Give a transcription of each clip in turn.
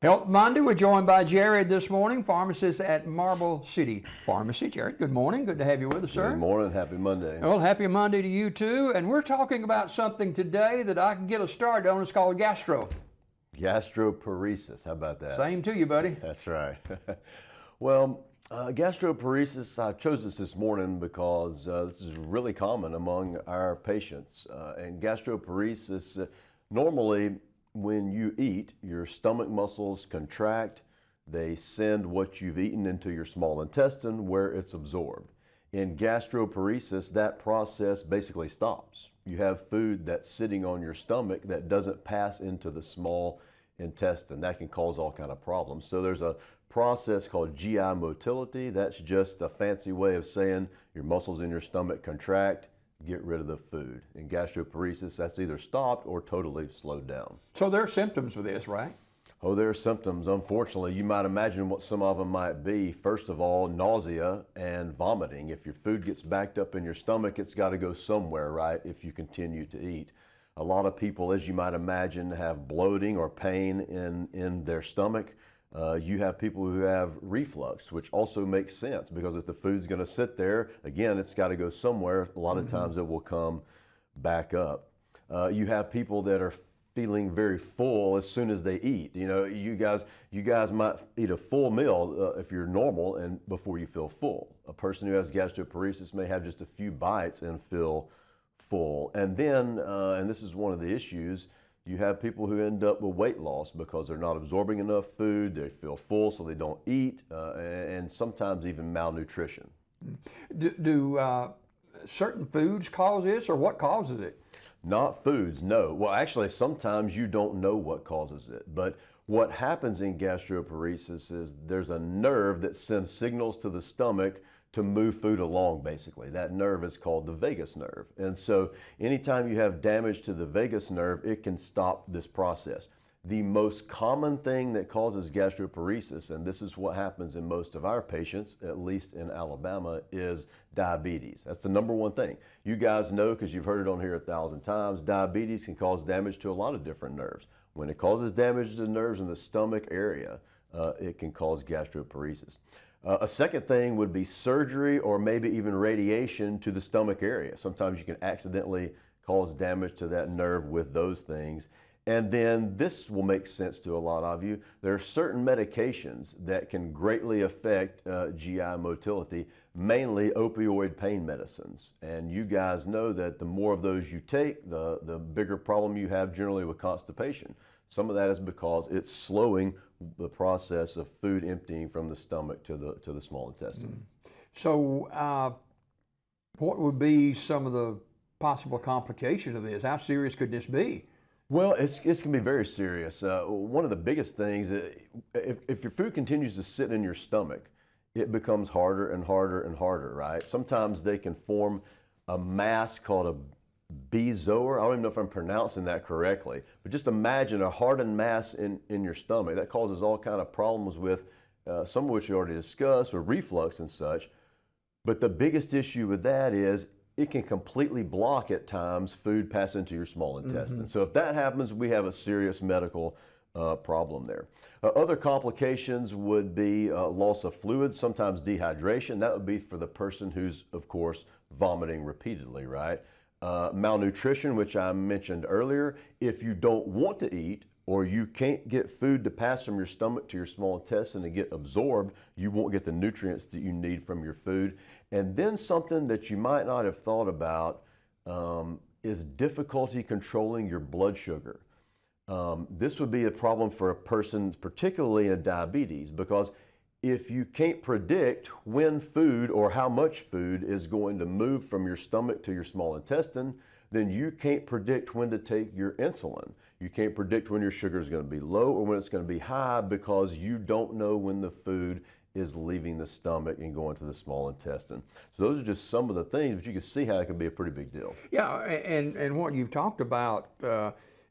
Health Monday, we're joined by Jared this morning, pharmacist at Marble City Pharmacy. Jared, good morning. Good to have you with us, sir. Good morning. Happy Monday. Well, happy Monday to you too. And we're talking about something today that I can get us started on. It's called gastro. Gastroparesis. How about that? Same to you, buddy. That's right. Well, gastroparesis, I chose this morning because this is really common among our patients. And gastroparesis, normally when you eat, your stomach muscles contract. They send what you've eaten into your small intestine where it's absorbed. In gastroparesis, that process basically stops. You have food that's sitting on your stomach that doesn't pass into the small intestine. That can cause all kind of problems. So there's a process called GI motility. That's just a fancy way of saying your muscles in your stomach contract, get rid of the food. In gastroparesis, that's either stopped or totally slowed down. So there are symptoms for this, right? Oh, there are symptoms. Unfortunately, you might imagine what some of them might be. First of all, nausea and vomiting. If your food gets backed up in your stomach, it's got to go somewhere, right, if you continue to eat. A lot of people, as you might imagine, have bloating or pain in their stomach. You have people who have reflux, which also makes sense because if the food's going to sit there, again, it's got to go somewhere. A lot of times it will come back up. You have people that are feeling very full as soon as they eat. You know, you guys might eat a full meal if you're normal and before you feel full. A person who has gastroparesis may have just a few bites and feel full. And then, and this is one of the issues, you have people who end up with weight loss because they're not absorbing enough food, they feel full so they don't eat, and sometimes even malnutrition. Do certain foods cause this, or what causes it? Not foods, no. Well, actually, sometimes you don't know what causes it, but what happens in gastroparesis is there's a nerve that sends signals to the stomach to move food along, basically. That nerve is called the vagus nerve. And so anytime you have damage to the vagus nerve, it can stop this process. The most common thing that causes gastroparesis, and this is what happens in most of our patients, at least in Alabama, is diabetes. That's the number one thing. You guys know, because you've heard it on here 1,000 times, diabetes can cause damage to a lot of different nerves. When it causes damage to the nerves in the stomach area, it can cause gastroparesis. A second thing would be surgery or maybe even radiation to the stomach area. Sometimes you can accidentally cause damage to that nerve with those things. And then this will make sense to a lot of you. There are certain medications that can greatly affect GI motility, mainly opioid pain medicines. And you guys know that the more of those you take, the bigger problem you have generally with constipation. Some of that is because it's slowing the process of food emptying from the stomach to the small intestine. So what would be some of the possible complications of this? How serious could this be? Well, it's going to be very serious. One of the biggest things, if your food continues to sit in your stomach, it becomes harder and harder and harder, right? Sometimes they can form a mass called a bezoar. I don't even know if I'm pronouncing that correctly, but just imagine a hardened mass in your stomach. That causes all kind of problems with, some of which we already discussed, or reflux and such. But the biggest issue with that is it can completely block at times food pass into your small intestine. So if that happens, we have a serious medical problem there. Other complications would be loss of fluid, sometimes dehydration. That would be for the person who's, of course, vomiting repeatedly, right? Malnutrition, which I mentioned earlier. If you don't want to eat or you can't get food to pass from your stomach to your small intestine and get absorbed, you won't get the nutrients that you need from your food. And then something that you might not have thought about is difficulty controlling your blood sugar. This would be a problem for a person, particularly in diabetes, because if you can't predict when food or how much food is going to move from your stomach to your small intestine, then you can't predict when to take your insulin. You can't predict when your sugar is going to be low or when it's going to be high because you don't know when the food is leaving the stomach and going to the small intestine. So those are just some of the things, but you can see how it can be a pretty big deal. Yeah, and what you've talked about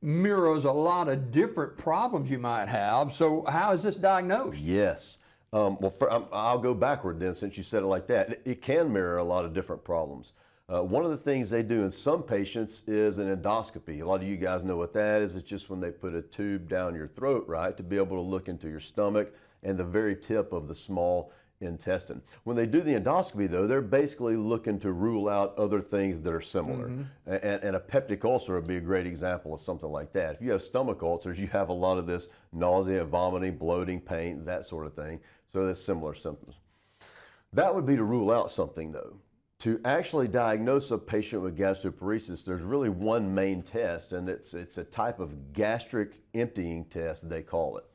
mirrors a lot of different problems you might have. So how is this diagnosed? Yes. I'll go backward then, since you said it like that. It can mirror a lot of different problems. One of the things they do in some patients is an endoscopy. A lot of you guys know what that is. It's just when they put a tube down your throat, right, to be able to look into your stomach and the very tip of the small intestine. When they do the endoscopy, though, they're basically looking to rule out other things that are similar. And a peptic ulcer would be a great example of something like that. If you have stomach ulcers, you have a lot of this nausea, vomiting, bloating, pain, that sort of thing. So there's similar symptoms. That would be to rule out something, though. To actually diagnose a patient with gastroparesis, there's really one main test, and it's a type of gastric emptying test, they call it.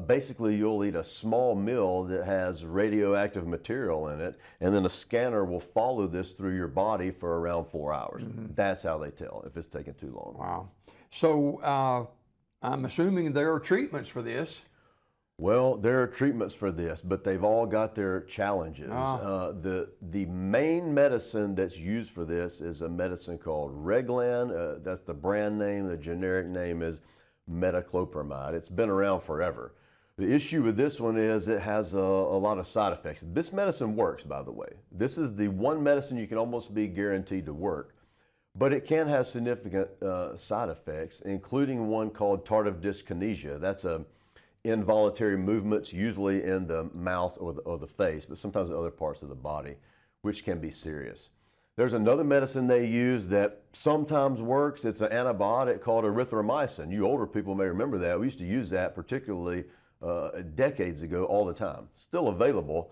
Basically, you'll eat a small meal that has radioactive material in it, and then a scanner will follow this through your body for around 4 hours. That's how they tell if it's taking too long. Wow. So I'm assuming there are treatments for this. Well, there are treatments for this, but they've all got their challenges. The main medicine that's used for this is a medicine called Reglan. That's the brand name. The generic name is metoclopramide. It's been around forever. The issue with this one is it has a lot of side effects. This medicine works, by the way. This is the one medicine you can almost be guaranteed to work, but it can have significant side effects, including one called tardive dyskinesia. That's involuntary movements, usually in the mouth or the face, but sometimes in other parts of the body, which can be serious. There's another medicine they use that sometimes works. It's an antibiotic called erythromycin. You older people may remember that. We used to use that particularly decades ago all the time. Still available.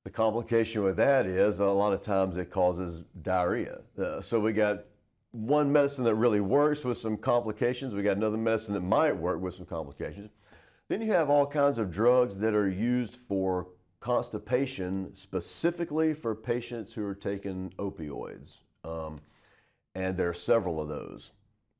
The complication with that is a lot of times it causes diarrhea. So we got one medicine that really works with some complications. We got another medicine that might work with some complications. Then you have all kinds of drugs that are used for constipation, specifically for patients who are taking opioids. And there are several of those.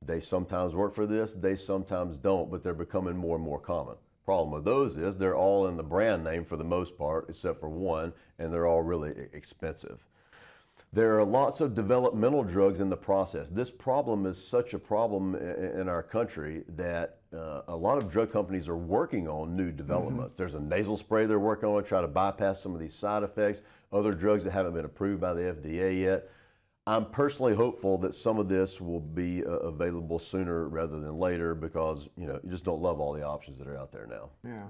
They sometimes work for this, they sometimes don't, but they're becoming more and more common. Problem with those is they're all in the brand name for the most part, except for one, and they're all really expensive. There are lots of developmental drugs in the process. This problem is such a problem in our country that a lot of drug companies are working on new developments. There's a nasal spray they're working on to try to bypass some of these side effects, other drugs that haven't been approved by the FDA yet. I'm personally hopeful that some of this will be available sooner rather than later because, you just don't love all the options that are out there now. Yeah.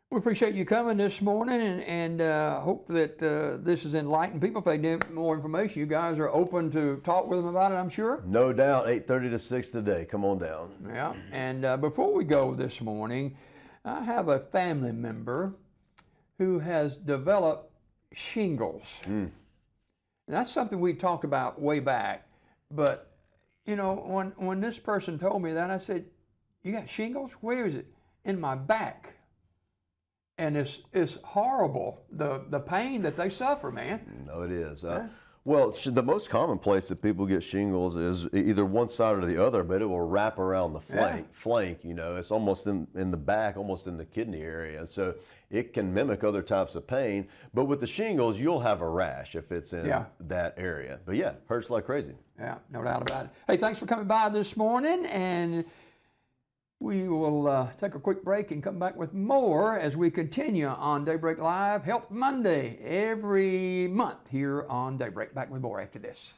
We appreciate you coming this morning and hope that this has enlightened people. If they need more information, you guys are open to talk with them about it, I'm sure? No doubt, 8:30 to 6 today. Come on down. Yeah, and before we go this morning, I have a family member who has developed shingles. And that's something we talked about way back. But, when this person told me that, I said, "You got shingles? Where is it?" "In my back." And it's horrible, the pain that they suffer, man. No, it is. Well, the most common place that people get shingles is either one side or the other, but it will wrap around the flank. It's almost in the back, almost in the kidney area. And so it can mimic other types of pain. But with the shingles, you'll have a rash if it's in that area. But yeah, hurts like crazy. Yeah, no doubt about it. Hey, thanks for coming by this morning, and we will take a quick break and come back with more as we continue on Daybreak Live Health Monday every month here on Daybreak. Back with more after this.